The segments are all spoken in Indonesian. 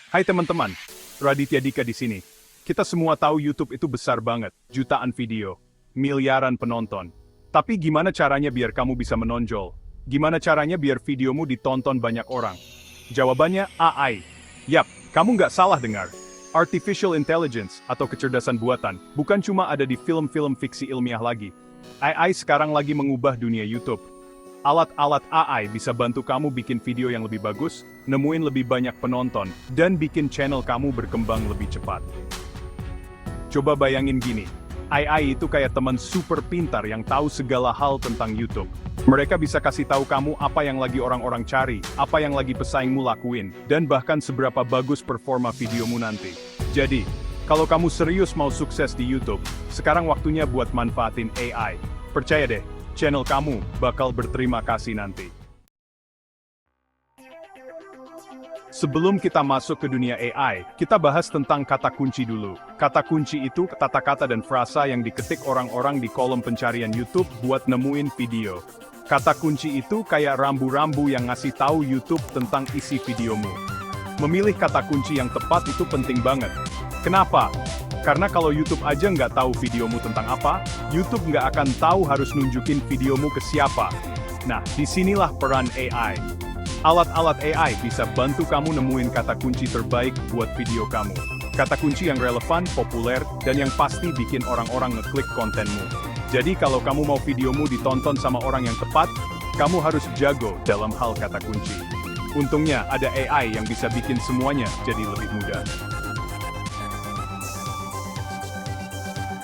Hai teman-teman, Raditya Dika di sini. Kita semua tahu YouTube itu besar banget, jutaan video, miliaran penonton. Tapi gimana caranya biar kamu bisa menonjol? Gimana caranya biar videomu ditonton banyak orang? Jawabannya AI. Yap, kamu nggak salah dengar. Artificial Intelligence atau kecerdasan buatan bukan cuma ada di film-film fiksi ilmiah lagi. AI sekarang lagi mengubah dunia YouTube. Alat-alat AI bisa bantu kamu bikin video yang lebih bagus, nemuin lebih banyak penonton, dan bikin channel kamu berkembang lebih cepat. Coba bayangin gini, AI itu kayak teman super pintar yang tahu segala hal tentang YouTube. Mereka bisa kasih tahu kamu apa yang lagi orang-orang cari, apa yang lagi pesaingmu lakuin, dan bahkan seberapa bagus performa videomu nanti. Jadi, kalau kamu serius mau sukses di YouTube, sekarang waktunya buat manfaatin AI. Percaya deh, channel kamu bakal berterima kasih nanti. Sebelum kita masuk ke dunia AI, kita bahas tentang kata kunci dulu. Kata kunci itu kata-kata dan frasa yang diketik orang-orang di kolom pencarian YouTube buat nemuin video. Kata kunci itu kayak rambu-rambu yang ngasih tahu YouTube tentang isi videomu. Memilih kata kunci yang tepat itu penting banget. Kenapa? Karena kalau YouTube aja nggak tahu videomu tentang apa, YouTube nggak akan tahu harus nunjukin videomu ke siapa. Nah, disinilah peran AI. Alat-alat AI bisa bantu kamu nemuin kata kunci terbaik buat video kamu. Kata kunci yang relevan, populer, dan yang pasti bikin orang-orang ngeklik kontenmu. Jadi kalau kamu mau videomu ditonton sama orang yang tepat, kamu harus jago dalam hal kata kunci. Untungnya ada AI yang bisa bikin semuanya jadi lebih mudah.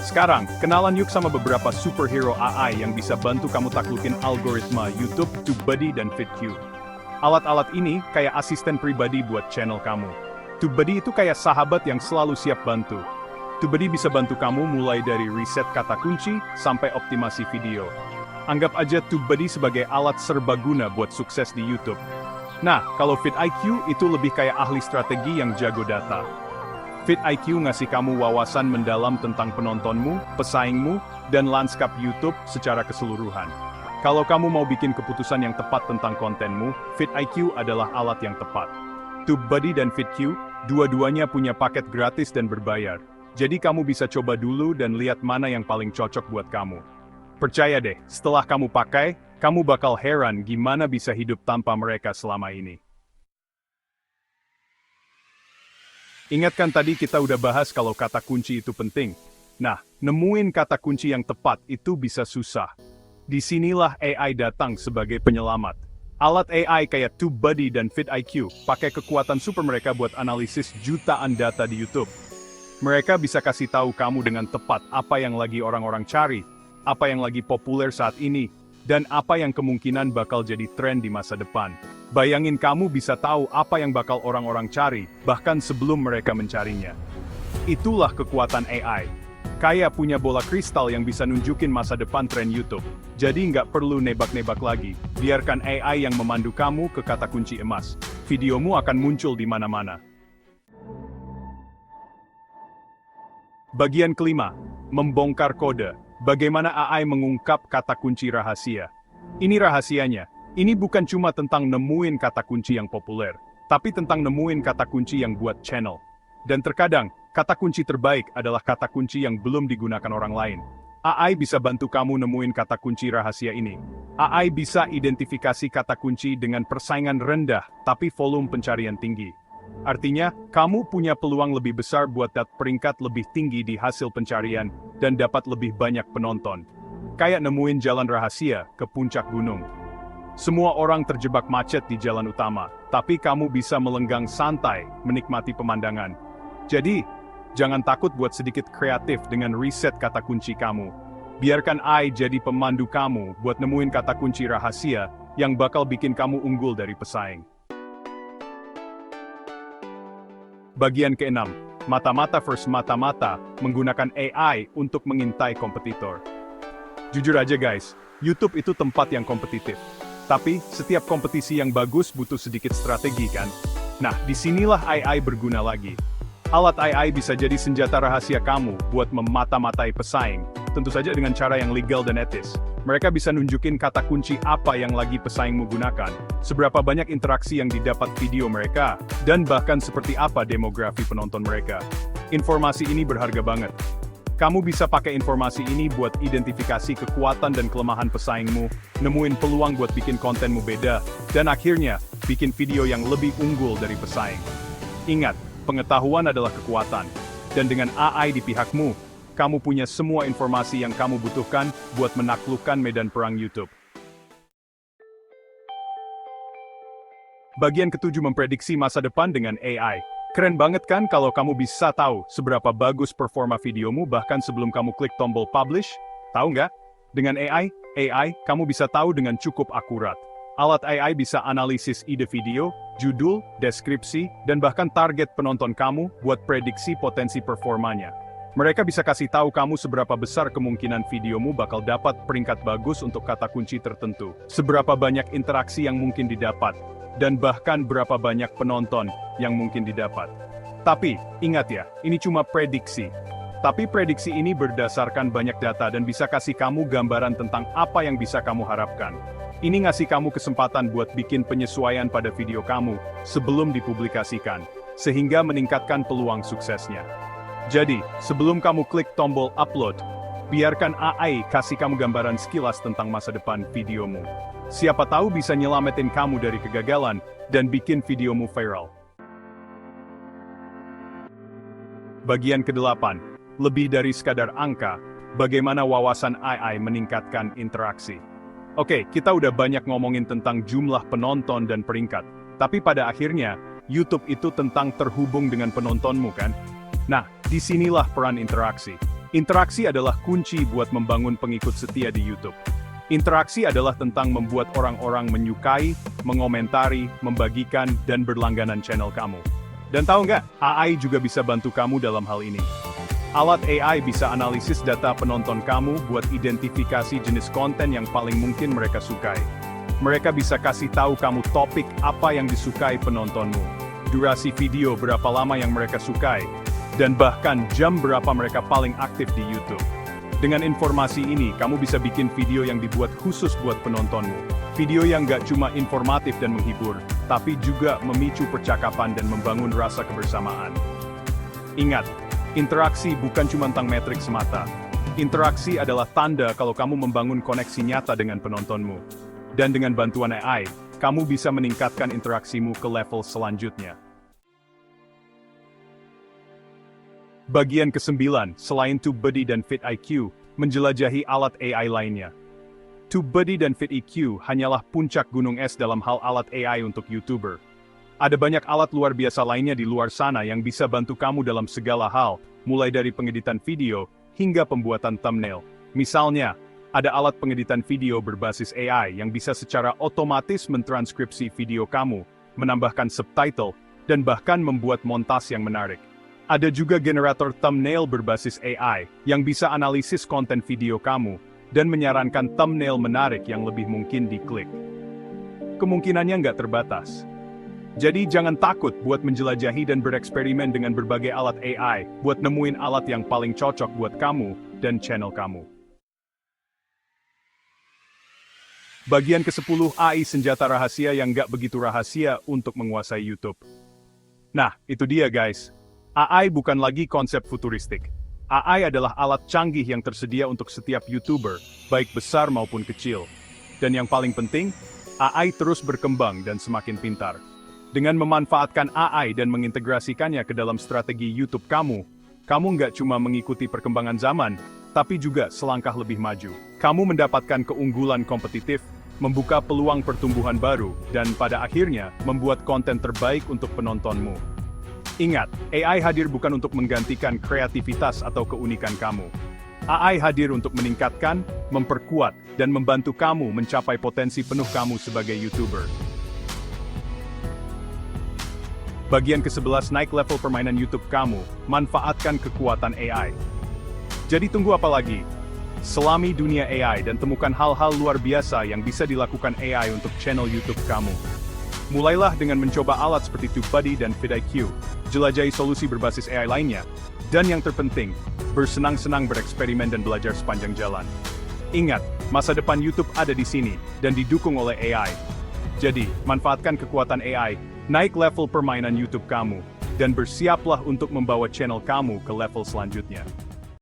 Sekarang, kenalan yuk sama beberapa superhero AI yang bisa bantu kamu taklukin algoritma YouTube, TubeBuddy, dan FitQ. Alat-alat ini kayak asisten pribadi buat channel kamu. TubeBuddy itu kayak sahabat yang selalu siap bantu. TubeBuddy bisa bantu kamu mulai dari riset kata kunci sampai optimasi video. Anggap aja TubeBuddy sebagai alat serbaguna buat sukses di YouTube. Nah, kalau vidIQ itu lebih kayak ahli strategi yang jago data. vidIQ ngasih kamu wawasan mendalam tentang penontonmu, pesaingmu, dan lanskap YouTube secara keseluruhan. Kalau kamu mau bikin keputusan yang tepat tentang kontenmu, vidIQ adalah alat yang tepat. TubeBuddy dan FitQ, dua-duanya punya paket gratis dan berbayar. Jadi kamu bisa coba dulu dan lihat mana yang paling cocok buat kamu. Percaya deh, setelah kamu pakai, kamu bakal heran gimana bisa hidup tanpa mereka selama ini. Ingatkan tadi kita udah bahas kalau kata kunci itu penting. Nah, nemuin kata kunci yang tepat itu bisa susah. Disinilah AI datang sebagai penyelamat. Alat AI kayak TubeBuddy dan vidIQ pakai kekuatan super mereka buat analisis jutaan data di YouTube. Mereka bisa kasih tahu kamu dengan tepat apa yang lagi orang-orang cari, apa yang lagi populer saat ini, dan apa yang kemungkinan bakal jadi tren di masa depan. Bayangin kamu bisa tahu apa yang bakal orang-orang cari, bahkan sebelum mereka mencarinya. Itulah kekuatan AI. Kayak punya bola kristal yang bisa nunjukin masa depan tren YouTube. Jadi nggak perlu nebak-nebak lagi, biarkan AI yang memandu kamu ke kata kunci emas. Videomu akan muncul di mana-mana. Bagian kelima, membongkar kode. Bagaimana AI mengungkap kata kunci rahasia. Ini rahasianya. Ini bukan cuma tentang nemuin kata kunci yang populer, tapi tentang nemuin kata kunci yang buat channel. Dan terkadang, kata kunci terbaik adalah kata kunci yang belum digunakan orang lain. AI bisa bantu kamu nemuin kata kunci rahasia ini. AI bisa identifikasi kata kunci dengan persaingan rendah, tapi volume pencarian tinggi. Artinya, kamu punya peluang lebih besar buat peringkat lebih tinggi di hasil pencarian, dan dapat lebih banyak penonton. Kayak nemuin jalan rahasia ke puncak gunung. Semua orang terjebak macet di jalan utama, tapi kamu bisa melenggang santai, menikmati pemandangan. Jadi, jangan takut buat sedikit kreatif dengan riset kata kunci kamu. Biarkan AI jadi pemandu kamu buat nemuin kata kunci rahasia yang bakal bikin kamu unggul dari pesaing. Bagian keenam, mata-mata versus mata-mata menggunakan AI untuk mengintai kompetitor. Jujur aja guys, YouTube itu tempat yang kompetitif. Tapi, setiap kompetisi yang bagus butuh sedikit strategi kan? Nah, disinilah AI berguna lagi. Alat AI bisa jadi senjata rahasia kamu buat memata-matai pesaing. tentu saja dengan cara yang legal dan etis. Mereka bisa nunjukin kata kunci apa yang lagi pesaingmu gunakan, seberapa banyak interaksi yang didapat video mereka, dan bahkan seperti apa demografi penonton mereka. Informasi ini berharga banget. Kamu bisa pakai informasi ini buat identifikasi kekuatan dan kelemahan pesaingmu, nemuin peluang buat bikin kontenmu beda, dan akhirnya, bikin video yang lebih unggul dari pesaing. Ingat, pengetahuan adalah kekuatan. Dan dengan AI di pihakmu, kamu punya semua informasi yang kamu butuhkan buat menaklukkan medan perang YouTube. Bagian ketujuh memprediksi masa depan dengan AI. Keren banget kan kalau kamu bisa tahu seberapa bagus performa videomu bahkan sebelum kamu klik tombol publish? Tahu nggak? Dengan AI, kamu bisa tahu dengan cukup akurat. Alat AI bisa analisis ide video, judul, deskripsi, dan bahkan target penonton kamu buat prediksi potensi performanya. Mereka bisa kasih tahu kamu seberapa besar kemungkinan videomu bakal dapat peringkat bagus untuk kata kunci tertentu, seberapa banyak interaksi yang mungkin didapat, dan bahkan berapa banyak penonton yang mungkin didapat. Tapi, ingat ya, ini cuma prediksi. Tapi prediksi ini berdasarkan banyak data dan bisa kasih kamu gambaran tentang apa yang bisa kamu harapkan. Ini ngasih kamu kesempatan buat bikin penyesuaian pada video kamu sebelum dipublikasikan, sehingga meningkatkan peluang suksesnya. Jadi, sebelum kamu klik tombol upload, biarkan AI kasih kamu gambaran sekilas tentang masa depan videomu. Siapa tahu bisa nyelamatin kamu dari kegagalan dan bikin videomu viral. Bagian ke-8, lebih dari sekadar angka, bagaimana wawasan AI meningkatkan interaksi. Oke, kita udah banyak ngomongin tentang jumlah penonton dan peringkat, tapi pada akhirnya, YouTube itu tentang terhubung dengan penontonmu kan? Nah, disinilah peran interaksi. Interaksi adalah kunci buat membangun pengikut setia di YouTube. Interaksi adalah tentang membuat orang-orang menyukai, mengomentari, membagikan, dan berlangganan channel kamu. Dan tahu nggak, AI juga bisa bantu kamu dalam hal ini. Alat AI bisa analisis data penonton kamu buat identifikasi jenis konten yang paling mungkin mereka sukai. Mereka bisa kasih tahu kamu topik apa yang disukai penontonmu, durasi video berapa lama yang mereka sukai, dan bahkan jam berapa mereka paling aktif di YouTube. Dengan informasi ini, kamu bisa bikin video yang dibuat khusus buat penontonmu. Video yang nggak cuma informatif dan menghibur, tapi juga memicu percakapan dan membangun rasa kebersamaan. Ingat, interaksi bukan cuma tentang metrik semata. Interaksi adalah tanda kalau kamu membangun koneksi nyata dengan penontonmu. Dan dengan bantuan AI, kamu bisa meningkatkan interaksimu ke level selanjutnya. Bagian ke-9, selain TubeBuddy dan vidIQ, menjelajahi alat AI lainnya. TubeBuddy dan vidIQ hanyalah puncak gunung es dalam hal alat AI untuk YouTuber. Ada banyak alat luar biasa lainnya di luar sana yang bisa bantu kamu dalam segala hal, mulai dari pengeditan video, hingga pembuatan thumbnail. Misalnya, ada alat pengeditan video berbasis AI yang bisa secara otomatis mentranskripsi video kamu, menambahkan subtitle, dan bahkan membuat montase yang menarik. Ada juga generator thumbnail berbasis AI yang bisa analisis konten video kamu, dan menyarankan thumbnail menarik yang lebih mungkin diklik. Kemungkinannya nggak terbatas. Jadi jangan takut buat menjelajahi dan bereksperimen dengan berbagai alat AI, buat nemuin alat yang paling cocok buat kamu dan channel kamu. Bagian ke-10, AI senjata rahasia yang nggak begitu rahasia untuk menguasai YouTube. Nah, itu dia guys. AI bukan lagi konsep futuristik. AI adalah alat canggih yang tersedia untuk setiap YouTuber, baik besar maupun kecil. Dan yang paling penting, AI terus berkembang dan semakin pintar. Dengan memanfaatkan AI dan mengintegrasikannya ke dalam strategi YouTube kamu nggak cuma mengikuti perkembangan zaman, tapi juga selangkah lebih maju. Kamu mendapatkan keunggulan kompetitif, membuka peluang pertumbuhan baru, dan pada akhirnya membuat konten terbaik untuk penontonmu. Ingat, AI hadir bukan untuk menggantikan kreativitas atau keunikan kamu. AI hadir untuk meningkatkan, memperkuat, dan membantu kamu mencapai potensi penuh kamu sebagai YouTuber. Bagian ke-11, naik level permainan YouTube kamu, manfaatkan kekuatan AI. Jadi tunggu apa lagi? Selami dunia AI dan temukan hal-hal luar biasa yang bisa dilakukan AI untuk channel YouTube kamu. Mulailah dengan mencoba alat seperti TubeBuddy dan vidIQ, jelajahi solusi berbasis AI lainnya, dan yang terpenting, bersenang-senang bereksperimen dan belajar sepanjang jalan. Ingat, masa depan YouTube ada di sini, dan didukung oleh AI. Jadi, manfaatkan kekuatan AI, naik level permainan YouTube kamu, dan bersiaplah untuk membawa channel kamu ke level selanjutnya.